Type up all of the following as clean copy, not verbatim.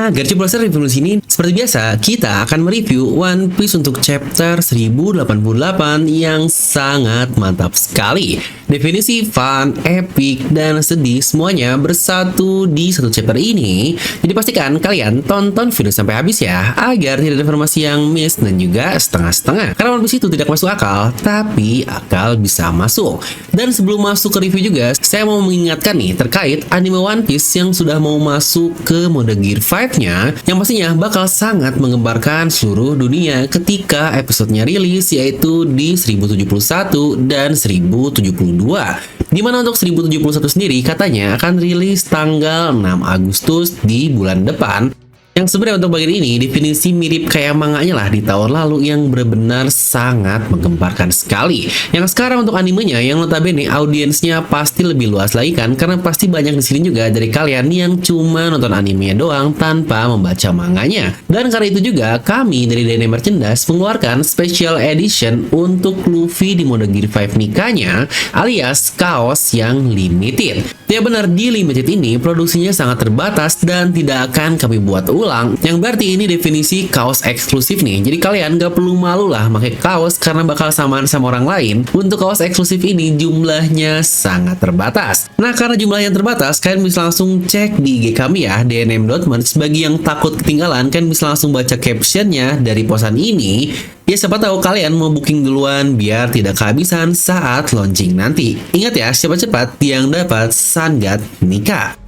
Nah, Garciplaser review di sini seperti biasa kita akan mereview One Piece untuk chapter 1088 yang sangat mantap sekali. Definisi fun, epic, dan sedih semuanya bersatu di satu chapter ini. Jadi pastikan kalian tonton video sampai habis ya, agar tidak ada informasi yang miss dan juga setengah-setengah. Karena One Piece itu tidak masuk akal, tapi akal bisa masuk. Dan sebelum masuk ke review juga, saya mau mengingatkan nih terkait anime One Piece yang sudah mau masuk ke mode Gear 5-nya, yang pastinya bakal sangat menggemparkan seluruh dunia ketika episodenya rilis, yaitu di 1071 dan 1072. Dimana untuk 1071 sendiri katanya akan rilis tanggal 6 Agustus di bulan depan. Yang sebenarnya untuk bagian ini definisi mirip kayak manganya lah di tahun lalu yang benar-benar sangat menggemparkan sekali. Yang sekarang untuk animenya yang notabene audiensnya pasti lebih luas lagi kan, karena pasti banyak di sini juga dari kalian yang cuma nonton animenya doang tanpa membaca manganya. Dan karena itu juga kami dari DN Merchandise mengeluarkan special edition untuk Luffy di mode Gear 5 Nikanya alias kaos yang limited. Ya benar, di limited ini produksinya sangat terbatas dan tidak akan kami buat ulang, yang berarti ini definisi kaos eksklusif nih. Jadi kalian gak perlu malu lah pakai kaos karena bakal samaan sama orang lain. Untuk kaos eksklusif ini jumlahnya sangat terbatas. Nah, karena jumlahnya terbatas, kalian bisa langsung cek di IG kami ya, dnm.merch. Bagi yang takut ketinggalan, kalian bisa langsung baca captionnya dari posan ini. Ya siapa tahu kalian mau booking duluan biar tidak kehabisan saat launching nanti. Ingat ya, cepat-cepat yang dapat Sun God Nika.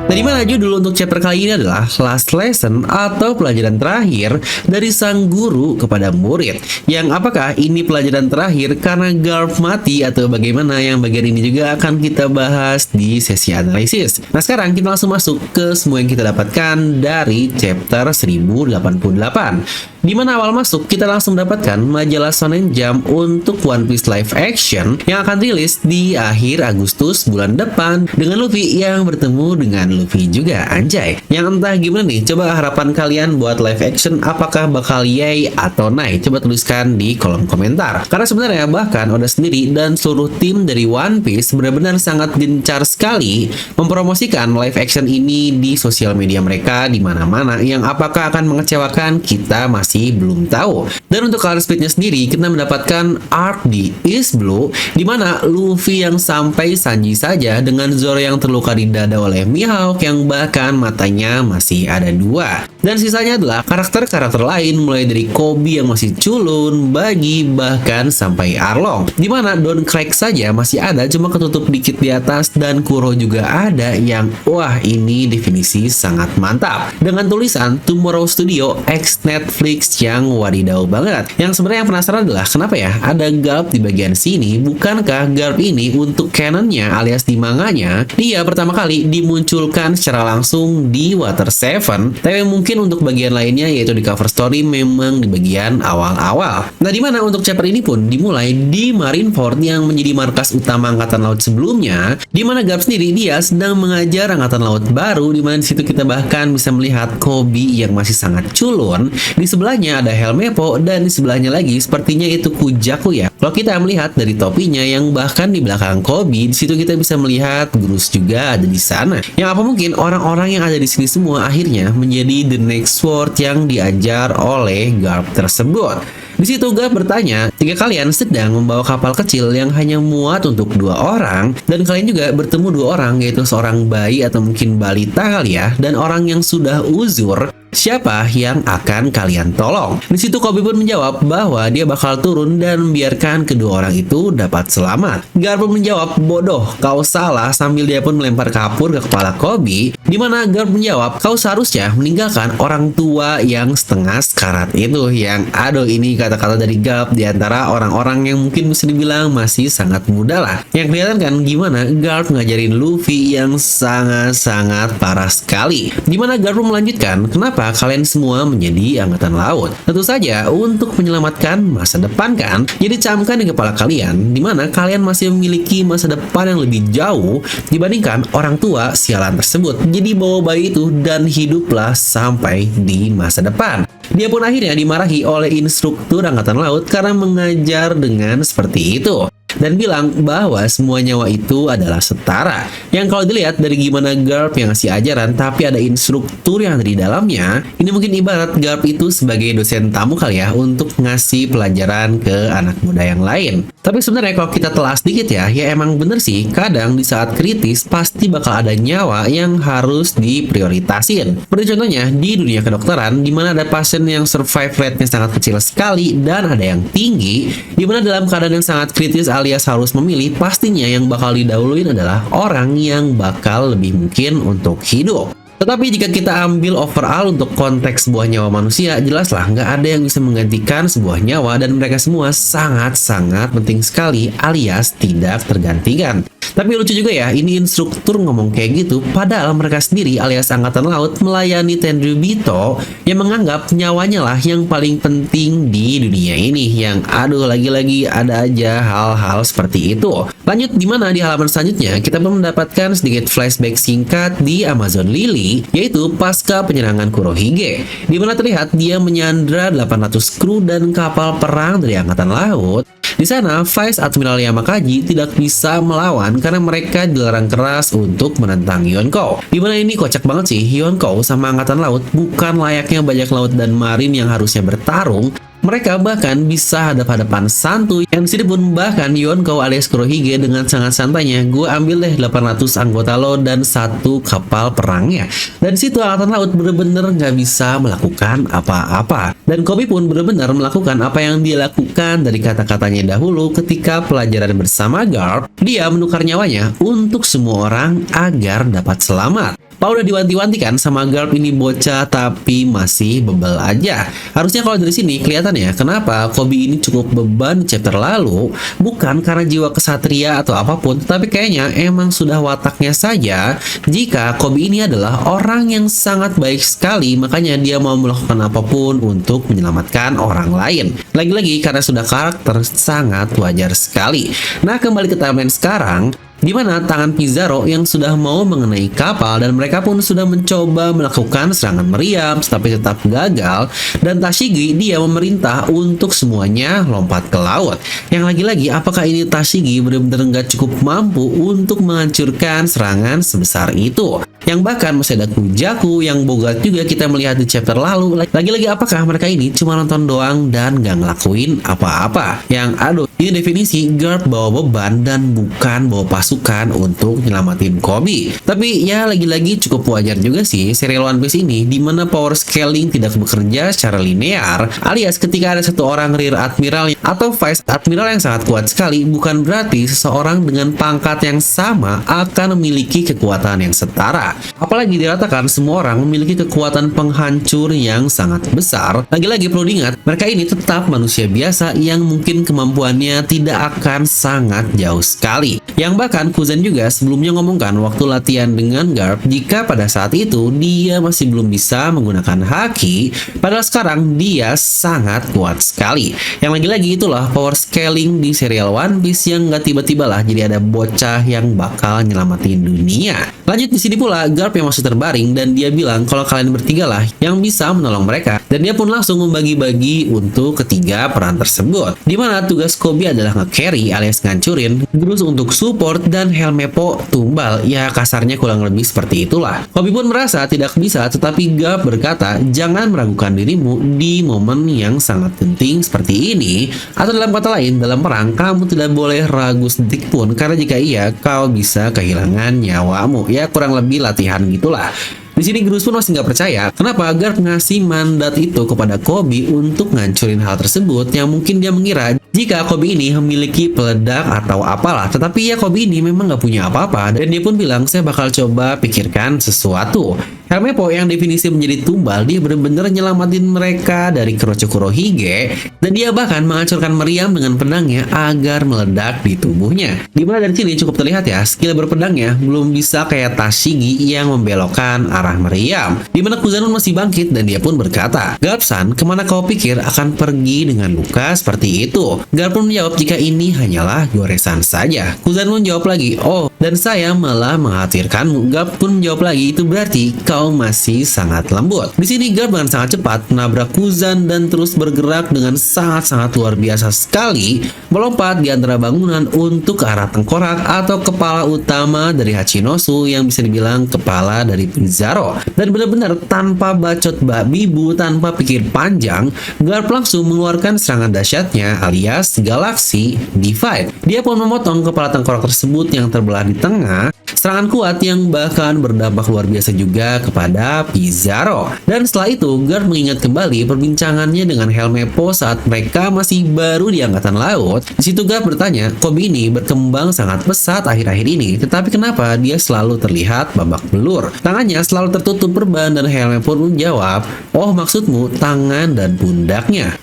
Nah, dimana judul untuk chapter kali ini adalah Last Lesson atau pelajaran terakhir dari sang guru kepada murid. Yang apakah ini pelajaran terakhir karena Garp mati atau bagaimana, yang bagian ini juga akan kita bahas di sesi analisis. Nah, sekarang kita langsung masuk ke semua yang kita dapatkan dari chapter 1088. Dimana awal masuk kita langsung mendapatkan majalah Shonen Jump untuk One Piece live action yang akan rilis di akhir Agustus bulan depan dengan Luffy yang bertemu dengan Luffy juga, anjay. Yang entah gimana nih, coba harapan kalian buat live action apakah bakal yay atau nay? Coba tuliskan di kolom komentar. Karena sebenarnya bahkan Oda sendiri dan seluruh tim dari One Piece benar-benar sangat gencar sekali mempromosikan live action ini di sosial media mereka di mana-mana, yang apakah akan mengecewakan kita masih belum tahu. Dan untuk color speednya sendiri kita mendapatkan arc di East Blue, dimana Luffy yang sampai Sanji saja dengan Zoro yang terluka di dada oleh Mihawk yang bahkan matanya masih ada dua. Dan sisanya adalah karakter-karakter lain mulai dari Kobe yang masih culun, Buggy, bahkan sampai Arlong. Dimana Don Craig saja masih ada cuma ketutup dikit di atas, dan Kuro juga ada yang wah ini definisi sangat mantap. Dengan tulisan Tomorrow Studio X Netflix yang wadidaw banget. Yang sebenarnya yang penasaran adalah kenapa ya ada Garp di bagian sini. Bukankah Garp ini untuk canonnya alias di manganya dia pertama kali dimunculkan secara langsung di Water 7, tapi mungkin untuk bagian lainnya yaitu di cover story memang di bagian awal-awal. Nah, dimana untuk chapter ini pun dimulai di Marineford yang menjadi markas utama Angkatan Laut sebelumnya, dimana Garp sendiri dia sedang mengajar Angkatan Laut baru, dimana disitu kita bahkan bisa melihat Kobe yang masih sangat culun. Di sebelahnya ada Helmeppo dan di sebelahnya lagi sepertinya itu Kujaku ya. Kalau kita melihat dari topinya yang bahkan di belakang Kobe, di situ kita bisa melihat Grus juga ada di sana. Yang apa mungkin orang-orang yang ada di sini semua akhirnya menjadi the next sword yang diajar oleh Garp tersebut. Di situ Garp bertanya, jika kalian sedang membawa kapal kecil yang hanya muat untuk 2 orang, dan kalian juga bertemu 2 orang, yaitu seorang bayi atau mungkin balita kali ya, dan orang yang sudah uzur, siapa yang akan kalian tolong? Di situ Kobe pun menjawab bahwa dia bakal turun dan membiarkan kedua orang itu dapat selamat. Garp pun menjawab, bodoh, kau salah, sambil dia pun melempar kapur ke kepala Kobe, di mana Garp menjawab, kau seharusnya meninggalkan orang tua yang setengah sekarat itu. Yang aduh, ini kata-kata dari Garp di antara orang-orang yang mungkin bisa dibilang masih sangat muda lah. Yang kelihatan kan gimana Garp ngajarin Luffy yang sangat-sangat parah sekali. Dimana Garp melanjutkan, kenapa kalian semua menjadi angkatan laut? Tentu saja untuk menyelamatkan masa depan kan? Jadi camkan di kepala kalian, dimana kalian masih memiliki masa depan yang lebih jauh dibandingkan orang tua sialan tersebut. Jadi bawa bayi itu dan hiduplah sampai di masa depan. Dia pun akhirnya dimarahi oleh instruktur angkatan laut karena mengajar dengan seperti itu. dan bilang bahwa semua nyawa itu adalah setara. Yang kalau dilihat dari gimana Garp yang ngasih ajaran tapi ada instruktur yang ada di dalamnya, ini mungkin ibarat Garp itu sebagai dosen tamu kali ya untuk ngasih pelajaran ke anak muda yang lain. Tapi sebenarnya kalau kita telah sedikit ya emang bener sih, kadang di saat kritis pasti bakal ada nyawa yang harus diprioritasin. Seperti contohnya di dunia kedokteran, di mana ada pasien yang survive rate-nya sangat kecil sekali dan ada yang tinggi, di mana dalam keadaan yang sangat kritis alias harus memilih, pastinya yang bakal didahuluin adalah orang yang bakal lebih mungkin untuk hidup. Tetapi jika kita ambil overall untuk konteks sebuah nyawa manusia, jelaslah nggak ada yang bisa menggantikan sebuah nyawa dan mereka semua sangat-sangat penting sekali alias tidak tergantikan. Tapi lucu juga ya, ini instruktur ngomong kayak gitu, padahal mereka sendiri alias Angkatan Laut melayani Tenryubito yang menganggap nyawanya lah yang paling penting di dunia ini. Yang aduh, lagi-lagi ada aja hal-hal seperti itu. Lanjut di mana di halaman selanjutnya kita pun mendapatkan sedikit flashback singkat di Amazon Lily, yaitu pasca penyerangan Kurohige, di mana terlihat dia menyandra 800 kru dan kapal perang dari Angkatan Laut. Di sana, Vice Admiral Yamakaji tidak bisa melawan karena mereka dilarang keras untuk menentang Yonkou. Dimana ini kocak banget sih, Yonkou sama Angkatan Laut bukan layaknya bajak laut dan marin yang harusnya bertarung. Mereka bahkan bisa hadap-hadapan santuy. Yang disini pun bahkan Yonkou alias Kurohige dengan sangat santainya, gue ambil deh 800 anggota lo dan satu kapal perangnya. Dan situ Angkatan Laut bener-bener nggak bisa melakukan apa-apa. Dan Koby pun bener-bener melakukan apa yang dia lakukan dari kata-katanya dahulu ketika pelajaran bersama Garp. Dia menukar nyawanya untuk semua orang agar dapat selamat. Pak udah diwanti-wanti kan sama Garp ini bocah tapi masih bebel aja. Harusnya kalau dari sini kelihatan ya kenapa Koby ini cukup beban di chapter lalu, bukan karena jiwa kesatria atau apapun, tapi kayaknya emang sudah wataknya saja. Jika Koby ini adalah orang yang sangat baik sekali, makanya dia mau melakukan apapun untuk menyelamatkan orang lain. Lagi-lagi karena sudah karakter sangat wajar sekali. Nah, kembali ke timeline sekarang, di mana tangan Pizarro yang sudah mau mengenai kapal dan mereka pun sudah mencoba melakukan serangan meriam tapi tetap gagal, dan Tashigi dia memerintah untuk semuanya lompat ke laut. Yang lagi-lagi apakah ini Tashigi benar-benar nggak cukup mampu untuk menghancurkan serangan sebesar itu? Yang bahkan masih ada Kujaku yang bogat juga kita melihat di chapter lalu. Lagi-lagi apakah mereka ini cuma nonton doang dan nggak ngelakuin apa-apa? Yang aduh, ini definisi Garp bawa beban dan bukan bawa pasukan untuk nyelamatin Koby. Tapi ya lagi-lagi cukup wajar juga sih serial One Piece ini dimana power scaling tidak bekerja secara linear, alias ketika ada satu orang Rear Admiral atau Vice Admiral yang sangat kuat sekali, bukan berarti seseorang dengan pangkat yang sama akan memiliki kekuatan yang setara. Apalagi diratakan semua orang memiliki kekuatan penghancur yang sangat besar. Lagi-lagi perlu diingat, mereka ini tetap manusia biasa yang mungkin kemampuannya tidak akan sangat jauh sekali. Yang bahkan Kuzen juga sebelumnya ngomongkan waktu latihan dengan Garp, jika pada saat itu dia masih belum bisa menggunakan haki, padahal sekarang dia sangat kuat sekali. Yang lagi-lagi itulah power scaling di serial One Piece yang nggak tiba-tiba lah jadi ada bocah yang bakal nyelamatin dunia. Lanjut di sini pula Garp yang masih terbaring dan dia bilang kalau kalian bertiga lah yang bisa menolong mereka, dan dia pun langsung membagi-bagi untuk ketiga peran tersebut, dimana tugas Koby adalah nge-carry alias ngancurin, Grus untuk support, dan Helmepo tumbal. Ya kasarnya kurang lebih seperti itulah. Koby pun merasa tidak bisa, tetapi Garp berkata jangan meragukan dirimu di momen yang sangat penting seperti ini, atau dalam kata lain dalam perang kamu tidak boleh ragu sedetik pun, karena jika iya kau bisa kehilangan nyawamu. Ya kurang lebih latihan gitulah. Di sini Grus pun masih nggak percaya kenapa Garp ngasih mandat itu kepada Koby untuk ngancurin hal tersebut, yang mungkin dia mengira jika Koby ini memiliki peledak atau apalah. Tetapi ya Koby ini memang nggak punya apa-apa, dan dia pun bilang saya bakal coba pikirkan sesuatu. Helmepo yang definisi menjadi tumbal, dia benar-benar nyelamatin mereka dari Orochi Kurohige, dan dia bahkan menghancurkan meriam dengan pedangnya agar meledak di tubuhnya. Dimana dari sini cukup terlihat ya skill berpedangnya belum bisa kayak Tashigi yang membelokkan marah meriam. Di mana Kuzan pun masih bangkit dan dia pun berkata, "Garp-san, kemana kau pikir akan pergi dengan luka seperti itu?" Garp pun menjawab jika ini hanyalah goresan saja. Kuzan pun jawab lagi, "Oh, dan saya malah mengkhawatirkanmu." Garp pun menjawab lagi, "Itu berarti kau masih sangat lembut." Di sini Garp dengan sangat cepat menabrak Kuzan dan terus bergerak dengan sangat-sangat luar biasa sekali, melompat di antara bangunan untuk ke arah tengkorak atau kepala utama dari Hachinosu yang bisa dibilang kepala dari Pizarro. Dan benar-benar tanpa bacot babi bu, tanpa pikir panjang, Garp langsung mengeluarkan serangan dahsyatnya alias Galaxy Divide. Dia pun memotong kepala tengkorak tersebut yang terbelah di tengah, serangan kuat yang bahkan berdampak luar biasa juga kepada Pizarro. Dan setelah itu, Garp mengingat kembali perbincangannya dengan Helmeppo saat mereka masih baru di Angkatan Laut. Di situ Garp bertanya, Koby ini berkembang sangat pesat akhir-akhir ini, tetapi kenapa dia selalu terlihat babak belur? Tangannya selalu tertutup perban dan Helmeppo pun menjawab, "Oh, maksudmu tangan dan pundaknya."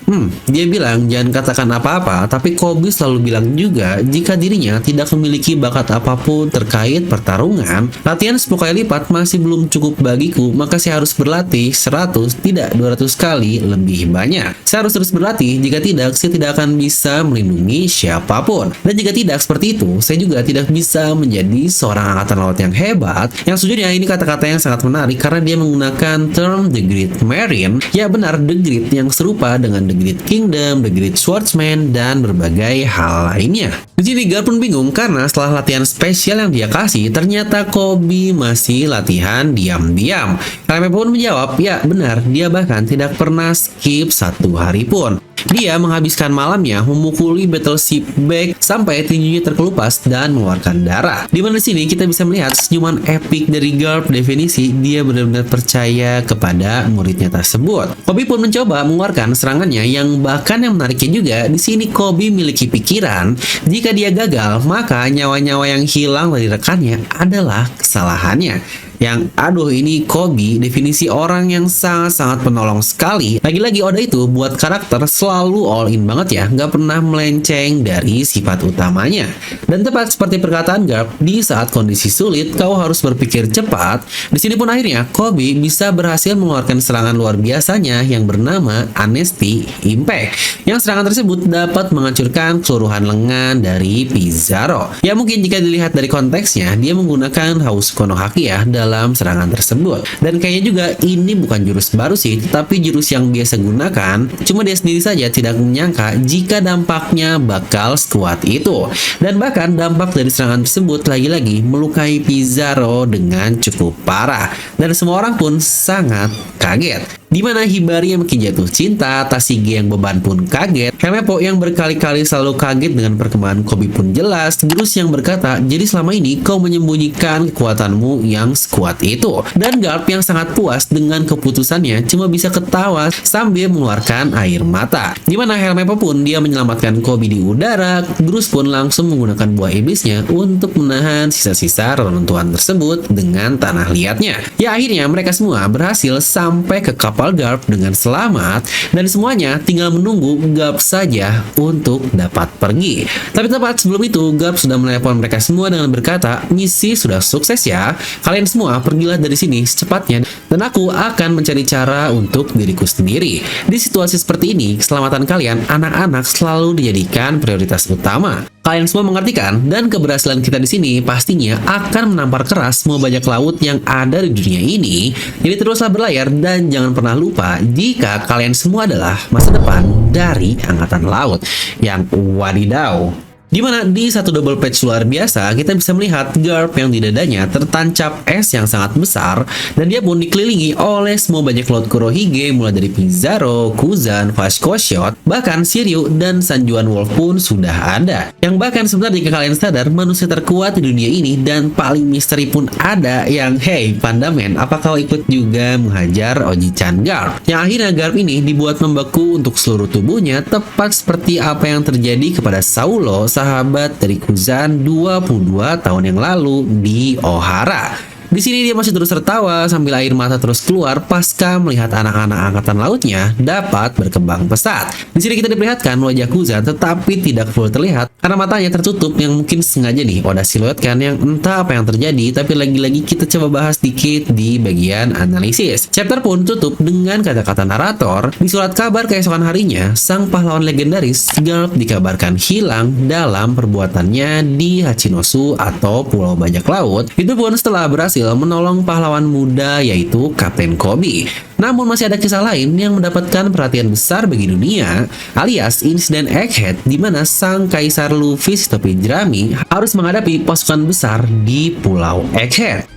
Dia bilang jangan katakan apa-apa, tapi Koby selalu bilang juga jika dirinya tidak memiliki bakat apapun terkait pertarungan, latihan 10 kali lipat masih belum cukup bagiku, maka saya harus berlatih 100, tidak 200 kali lebih banyak. Saya harus terus berlatih, jika tidak, saya tidak akan bisa melindungi siapapun. Dan jika tidak seperti itu, saya juga tidak bisa menjadi seorang angkatan laut yang hebat. Yang sejujurnya ini kata-kata yang sangat menarik karena dia menggunakan term The Great Marine. Ya benar, The Great yang serupa dengan The Great Kingdom, The Great Swordsman, dan berbagai hal lainnya. Di sini Garp pun bingung karena setelah latihan spesial yang dia kasih, ternyata Koby masih latihan diam-diam. Helmeppo pun menjawab, ya benar, dia bahkan tidak pernah skip 1 hari pun. Dia menghabiskan malamnya memukuli battleship back sampai tinjunya terkelupas dan mengeluarkan darah. Di mana di sini kita bisa melihat senyuman epic dari Garp. Definisi dia benar-benar percaya kepada muridnya tersebut. Koby pun mencoba mengeluarkan serangannya yang bahkan yang menariknya juga di sini Koby memiliki pikiran jika dia gagal maka nyawa-nyawa yang hilang dari rekannya adalah kesalahannya. Yang aduh ini Koby definisi orang yang sangat-sangat penolong sekali. Lagi-lagi Oda itu buat karakter selalu all in banget ya, nggak pernah melenceng dari sifat utamanya. Dan tepat seperti perkataan Garp, di saat kondisi sulit kau harus berpikir cepat. Di sini pun akhirnya Koby bisa berhasil mengeluarkan serangan luar biasanya yang bernama Amnesty Impact. Yang serangan tersebut dapat menghancurkan keseluruhan lengan dari Pizarro. Ya mungkin jika dilihat dari konteksnya, dia menggunakan House Konohaki ya dalam serangan tersebut. Dan kayaknya juga ini bukan jurus baru sih, tetapi jurus yang biasa gunakan. Cuma dia sendiri saja tidak menyangka jika dampaknya bakal sekuat itu. Dan bahkan dampak dari serangan tersebut lagi-lagi melukai Pizarro dengan cukup parah. Dan semua orang pun sangat kaget. Di mana Hibari yang makin jatuh cinta, Tashige yang beban pun kaget, Helmeppo yang berkali-kali selalu kaget dengan perkembangan Koby pun jelas, Jurus yang berkata, jadi selama ini kau menyembunyikan kekuatanmu yang sekuat itu. Dan Garp yang sangat puas dengan keputusannya cuma bisa ketawa sambil mengeluarkan air mata. Di mana Helmeppo pun dia menyelamatkan Koby di udara, Jurus pun langsung menggunakan buah iblisnya untuk menahan sisa-sisa reruntuhan tersebut dengan tanah liatnya. Ya akhirnya mereka semua berhasil sampai ke kapal Garp dengan selamat dan semuanya tinggal menunggu Garp saja untuk dapat pergi. Tapi tepat sebelum itu Garp sudah menelepon mereka semua dengan berkata, misi sudah sukses ya, kalian semua pergilah dari sini secepatnya dan aku akan mencari cara untuk diriku sendiri. Di situasi seperti ini keselamatan kalian anak-anak selalu dijadikan prioritas utama. Kalian semua mengertikan dan keberhasilan kita di sini pastinya akan menampar keras semua bajak laut yang ada di dunia ini. Jadi teruslah berlayar dan jangan pernah lupa jika kalian semua adalah masa depan dari Angkatan Laut. Yang wadidaw. Di mana di satu double page luar biasa kita bisa melihat Garp yang di dadanya tertancap es yang sangat besar dan dia pun dikelilingi oleh semua bajak laut Kurohige mulai dari Pizarro, Kuzan, Vashkoshot, bahkan Shiryu dan Sanjuan Wolf pun sudah ada. Yang bahkan sebenarnya jika kalian sadar manusia terkuat di dunia ini dan paling misteri pun ada yang hey Pandaman, apa kau ikut juga menghajar Oji-chan Garp? Yang akhirnya Garp ini dibuat membeku untuk seluruh tubuhnya tepat seperti apa yang terjadi kepada Saulo, sahabat dari Kuzan 22 tahun yang lalu di Ohara. Di sini dia masih terus tertawa sambil air mata terus keluar pasca melihat anak-anak angkatan lautnya dapat berkembang pesat. Di sini kita diperlihatkan wajah Kuzan tetapi tidak full terlihat karena matanya tertutup yang mungkin sengaja nih Oda siluetkan yang entah apa yang terjadi, tapi lagi-lagi kita coba bahas dikit di bagian analisis. Chapter pun tutup dengan kata-kata narator, di surat kabar keesokan harinya, sang pahlawan legendaris Garp dikabarkan hilang dalam perbuatannya di Hachinosu atau Pulau Bajak Laut. Itu pun setelah berhasil menolong pahlawan muda yaitu Kapten Kobe. Namun masih ada kisah lain yang mendapatkan perhatian besar bagi dunia, alias insiden Egghead di mana sang kaisar Luffy si topi jerami harus menghadapi pasukan besar di Pulau Egghead.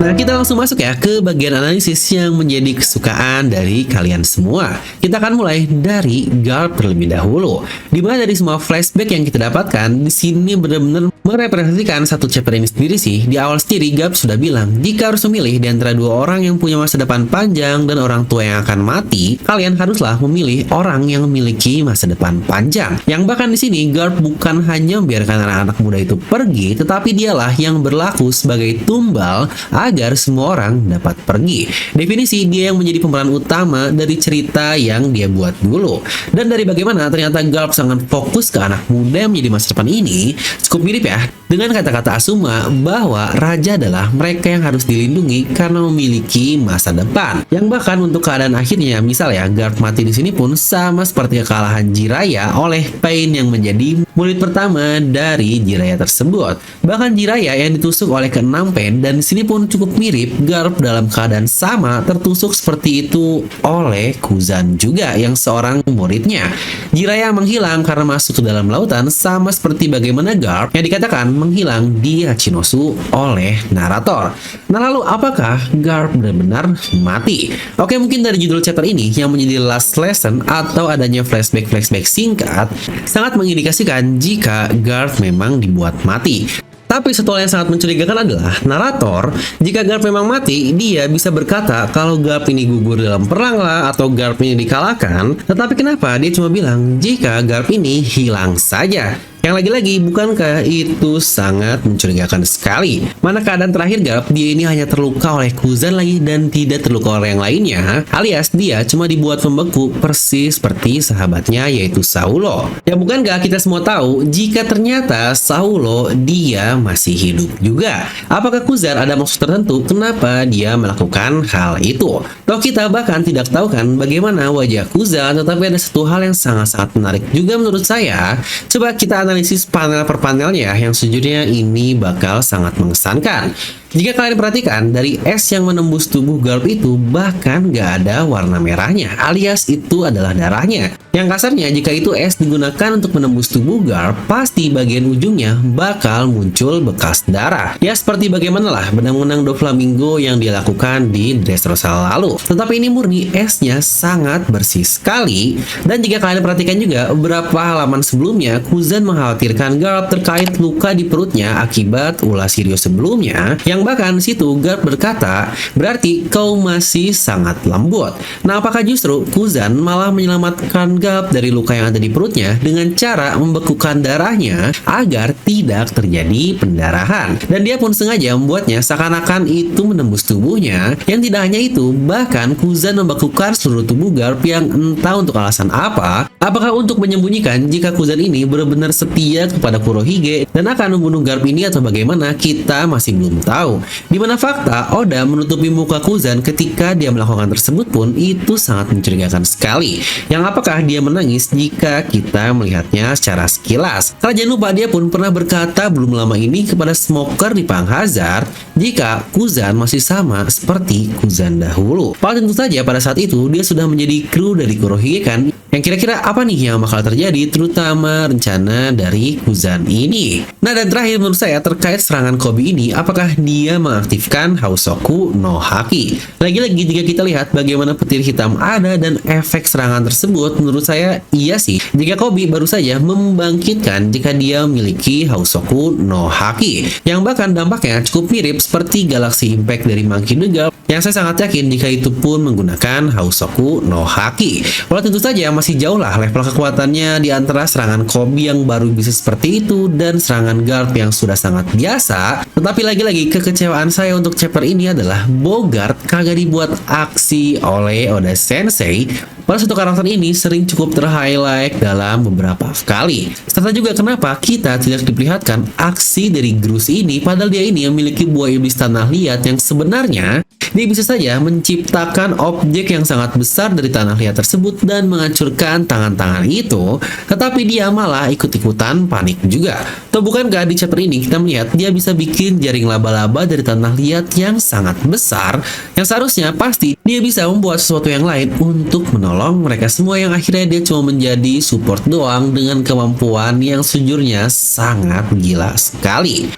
Nah, kita langsung masuk ya ke bagian analisis yang menjadi kesukaan dari kalian semua. Kita akan mulai dari Garp terlebih dahulu. Dimana dari semua flashback yang kita dapatkan, di sini benar-benar merepresentasikan satu chapter ini sendiri sih. Di awal sendiri, Garp sudah bilang, jika harus memilih di antara dua orang yang punya masa depan panjang dan orang tua yang akan mati, kalian haruslah memilih orang yang memiliki masa depan panjang. Yang bahkan di sini, Garp bukan hanya membiarkan anak-anak muda itu pergi, tetapi dialah yang berlaku sebagai tumbal agar semua orang dapat pergi. Definisi dia yang menjadi pemeran utama dari cerita yang dia buat dulu. Dan dari bagaimana ternyata Garp sangat fokus ke anak muda yang menjadi masa depan ini, cukup mirip ya dengan kata-kata Asuma bahwa raja adalah mereka yang harus dilindungi karena memiliki masa depan. Yang bahkan untuk keadaan akhirnya, misal ya Garp mati di sini pun sama seperti kekalahan Jiraiya oleh Pain yang menjadi murid pertama dari Jiraiya tersebut. Bahkan Jiraiya yang ditusuk oleh keenam Pain, dan di sini pun cukup mirip Garp dalam keadaan sama tertusuk seperti itu oleh Kuzan juga yang seorang muridnya. Jiraiya menghilang karena masuk ke dalam lautan sama seperti bagaimana Garp yang dikatakan menghilang di Hachinosu oleh narator. Nah, lalu apakah Garp benar-benar mati? Oke, mungkin dari judul chapter ini yang menjadi last lesson atau adanya flashback singkat sangat mengindikasikan jika Garp memang dibuat mati. Tapi satu hal yang sangat mencurigakan adalah narator, jika Garp memang mati, dia bisa berkata kalau Garp ini gugur dalam perang lah atau Garp ini dikalahkan. Tetapi kenapa dia cuma bilang jika Garp ini hilang saja? Yang lagi-lagi, bukankah itu sangat mencurigakan sekali? Mana keadaan terakhir Garp, dia ini hanya terluka oleh Kuzan lagi dan tidak terluka oleh yang lainnya, alias dia cuma dibuat membeku persis seperti sahabatnya yaitu Saulo. Ya bukankah kita semua tahu jika ternyata Saulo dia masih hidup juga? Apakah Kuzan ada maksud tertentu kenapa dia melakukan hal itu? Toh kita bahkan tidak tahu kan bagaimana wajah Kuzan, tetapi ada satu hal yang sangat-sangat menarik juga menurut saya. Coba kita analisis panel per panelnya yang sejujurnya ini bakal sangat mengesankan. Jika kalian perhatikan, dari es yang menembus tubuh Garp itu bahkan gak ada warna merahnya, alias itu adalah darahnya. Yang kasarnya, jika itu es digunakan untuk menembus tubuh Garp, pasti bagian ujungnya bakal muncul bekas darah. Ya seperti bagaimana lah benang-benang Doflamingo yang dia lakukan di Dressrosa lalu. Tetapi ini murni esnya sangat bersih sekali. Dan jika kalian perhatikan juga, beberapa halaman sebelumnya, Kuzan mengkhawatirkan Garp terkait luka di perutnya akibat ulah Shiryu sebelumnya, yang bahkan situ Garp berkata, berarti kau masih sangat lembut. Nah, apakah justru Kuzan malah menyelamatkan Garp dari luka yang ada di perutnya dengan cara membekukan darahnya agar tidak terjadi pendarahan? Dan dia pun sengaja membuatnya seakan-akan itu menembus tubuhnya. Yang tidak hanya itu, bahkan Kuzan membekukan seluruh tubuh Garp yang entah untuk alasan apa. Apakah untuk menyembunyikan jika Kuzan ini benar-benar setia kepada Kurohige dan akan membunuh Garp ini atau bagaimana, kita masih belum tahu. Di mana fakta Oda menutupi muka Kuzan ketika dia melakukan tersebut pun itu sangat mencurigakan sekali. Yang apakah dia menangis jika kita melihatnya secara sekilas? Karena jangan lupa dia pun pernah berkata belum lama ini kepada Smoker di Pang Hazard jika Kuzan masih sama seperti Kuzan dahulu. Padahal tentu saja pada saat itu dia sudah menjadi kru dari Kurohige kan. Yang kira-kira apa nih yang bakal terjadi, terutama rencana dari Kuzan ini. Nah, dan terakhir menurut saya terkait serangan Kobe ini, apakah dia mengaktifkan Hausoku no Haki? Lagi-lagi jika kita lihat bagaimana petir hitam ada dan efek serangan tersebut, menurut saya iya sih. Jika Kobe baru saja membangkitkan jika dia memiliki Hausoku no Haki, yang bahkan dampaknya cukup mirip seperti Galaxy Impact dari Monkey D. Garp, yang saya sangat yakin jika itu pun menggunakan Hausoku no Haki. Walau tentu saja masih jauh lah level kekuatannya di antara serangan Kobe yang baru bisa seperti itu dan serangan Garp yang sudah sangat biasa. Tetapi lagi-lagi kekecewaan saya untuk chapter ini adalah Bogart kagak dibuat aksi oleh Oda Sensei. Pada satu karakter ini sering cukup ter-highlight dalam beberapa kali. Serta juga kenapa kita tidak diperlihatkan aksi dari Grus ini, padahal dia ini memiliki buah iblis tanah liat yang sebenarnya dia bisa saja menciptakan objek yang sangat besar dari tanah liat tersebut dan menghancurkan tangan-tangan itu, tetapi dia malah ikut-ikutan panik juga. Atau bukankah di chapter ini kita melihat dia bisa bikin jaring laba-laba dari tanah liat yang sangat besar, yang seharusnya pasti dia bisa membuat sesuatu yang lain untuk menolong mereka semua, yang akhirnya dia cuma menjadi support doang dengan kemampuan yang sejujurnya sangat gila sekali.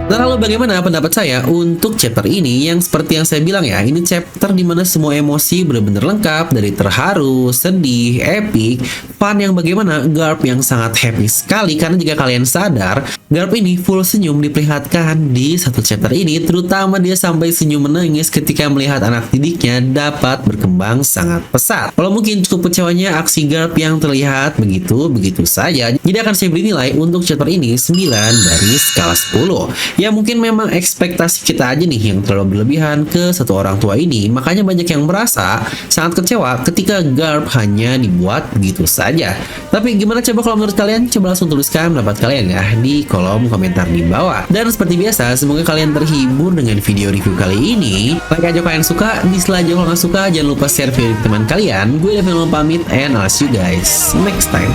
Nah, lalu bagaimana pendapat saya untuk chapter ini? Yang seperti yang saya bilang ya, ini chapter dimana semua emosi benar-benar lengkap, dari terharu, sedih, epic, fun, yang bagaimana Garp yang sangat happy sekali. Karena jika kalian sadar, Garp ini full senyum diperlihatkan di satu chapter ini, terutama dia sampai senyum menangis ketika melihat anak didiknya dapat berkembang sangat pesat. Kalau mungkin cukup kecewanya aksi Garp yang terlihat begitu saja, jadi akan saya beri nilai untuk chapter ini 9 dari skala 10. Ya mungkin memang ekspektasi kita aja nih yang terlalu berlebihan ke satu orang tua ini, makanya banyak yang merasa sangat kecewa ketika Garp hanya dibuat begitu saja. Tapi gimana coba kalau menurut kalian? Coba langsung tuliskan pendapat kalian ya di kolom komentar di bawah. Dan seperti biasa, semoga kalian terhibur dengan video review kali ini. Like aja kalau kalian suka, dislike aja kalau nggak suka, jangan lupa share video ke teman kalian. Gue Devin pamit and I'll see you guys next time.